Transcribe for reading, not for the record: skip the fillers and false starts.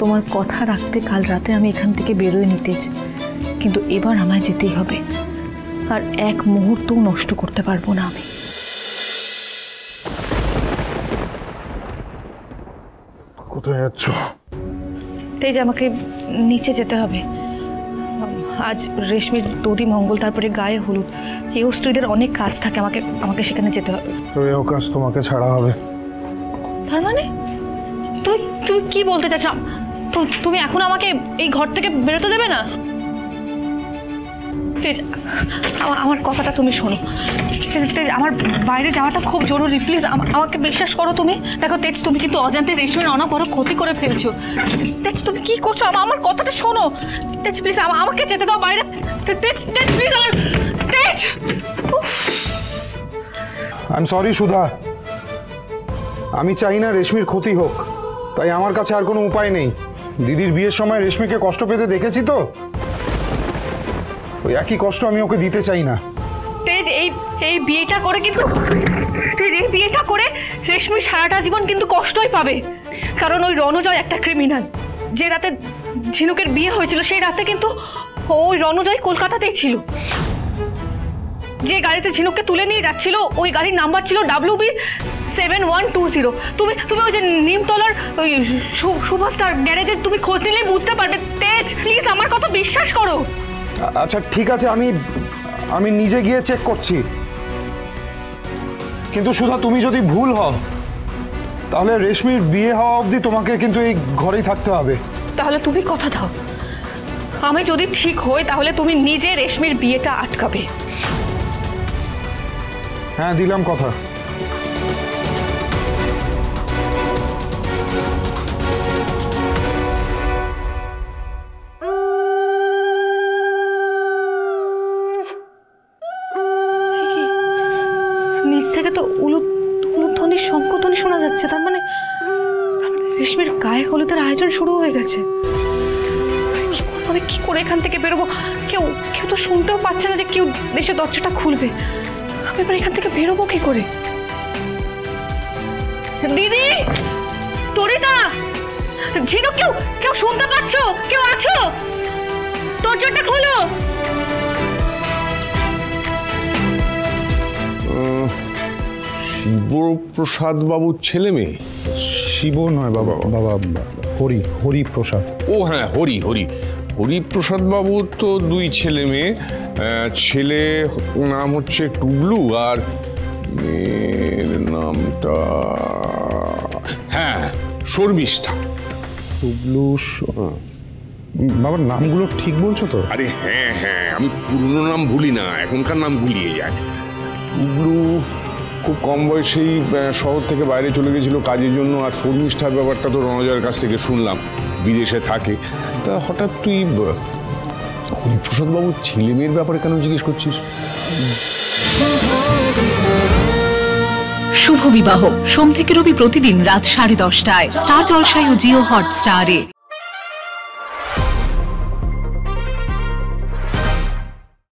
তোমার কথা রাখতে কাল রাতে আমি এখান থেকে বেরোয় নিতে, কিন্তু এবার আমায় যেতেই হবে, আর এক মুহূর্তও নষ্ট করতে পারবো না আমি। কোথায় যাচ্ছ? তেজ, আমাকে নিচে যেতে হবে। আজ রেশমির দধি মঙ্গল, তারপরে গায়ে হলুদ, এই স্ত্রীদের অনেক কাজ থাকে, আমাকে সেখানে যেতে হবে। এই কাজ তোমাকে ছাড়া হবে। তার মানে তুই কি বলতে চাচ্ছ? তুমি এখন আমাকে এই ঘর থেকে বেরোতে দেবে না? তেজ, আমার কথাটা তুমি শোনো। তেজ, আমার বাইরে যাওয়াটা খুব জরুরি, প্লিজ আমাকে বিশ্বাস করো তুমি। দেখো তেজ, তুমি কিন্তু অজান্তে রেশমির অনেক বড় ক্ষতি করে ফেলছো। তেজ, তুমি কি করছো? আমার কথাটা শোনো তেজ, প্লিজ আমাকে যেতে দাও বাইরে। তেজ, প্লিজ আমার তেজ। আই এম সরি সুধা, আমি চাই না রেশমির ক্ষতি হোক, তাই আমার কাছে আর কোনো উপায় নেই। দিদির বিয়ের সময় রেশমিকে কষ্ট পেতে দেখেছি তো, ওই একই কষ্ট আমি ওকে দিতে চাই না। তেজ, এই বিয়েটা করে কিন্তু তেজ, এই বিয়েটা করে রেশমি সারাটা জীবন কিন্তু কষ্টই পাবে, কারণ ওই রণজয় একটা ক্রিমিনাল। যে রাতে ঝিনুকের বিয়ে হয়েছিল সেই রাতে কিন্তু ওই রণজয় কলকাতাতেই ছিল। যে গাড়িতে ঝিনুককে তুলে নিয়ে যাচ্ছিল ওই গাড়ির নাম্বার ছিল WB7120। তুমি ওই যে নিমতলার ওই সুপারস্টার গ্যারেজে তুমি খোঁজ নিলেই বুঝতে পারবে। তেজ, প্লিজ আমার কথা বিশ্বাস করো। আচ্ছা ঠিক আছে, আমি নিজে গিয়ে চেক করছি, কিন্তু সুধা তুমি যদি ভুল হও তাহলে রেশমির বিয়ে হওয়া অবধি তোমাকে কিন্তু এই ঘরেই থাকতে হবে। তাহলে তুমি কথা দাও, আমি যদি ঠিক হই তাহলে তুমি নিজে রেশমির বিয়েটা আটকাবে। হ্যাঁ, দিলাম কথা। নিচ থেকে তো উলুধ্বনি, শঙ্খধ্বনি শোনা যাচ্ছে, তার মানে রেশমির গায়ে হলুদের আয়োজন শুরু হয়ে গেছে। আমি কি করে এখান থেকে বেরোবো? কেউ তো শুনতেও পাচ্ছে না যে কেউ এসে দরজাটা খুলবে। আমি এবার এখান থেকে বেরোবো কি করে? দিদি, তরিতা, ঝিনুক, কেউ শুনতে পাচ্ছ? কেউ আছো? দরজাটা খোলো। শিবপ্রসাদ বাবুর ছেলে মেয়ে? শিব নয় বাবা, হরিপ্রসাদ। ও হ্যাঁ, হরিপ্রসাদ বাবুর তো দুই ছেলে মেয়ে। ছেলে নাম হচ্ছে টুবলু, আর মেয়ের নামটা হ্যাঁ শর্মিষ্ঠা। টুবলু, বাবার নামগুলো ঠিক বলছো তো? আরে হ্যাঁ, আমি পুরনো নাম ভুলি না, এখনকার নাম ভুলিয়ে যায়। টুবলু খুব কম বয়সেই শহর থেকে বাইরে চলে গেছিল কাজের জন্য, আর শর্মিষ্ঠার ব্যাপারটা তো রণজয়ের কাছ থেকে শুনলাম, বিদেশে থাকে। তা হঠাৎ তুই হরিপ্রসাদ বাবুর ছেলে মেয়ের ব্যাপারে কেন জিজ্ঞেস করছিস? শুভ বিবাহ সোম থেকে রবি প্রতিদিন রাত 10:30টায় স্টার জলসায় ও জিও হটস্টারে।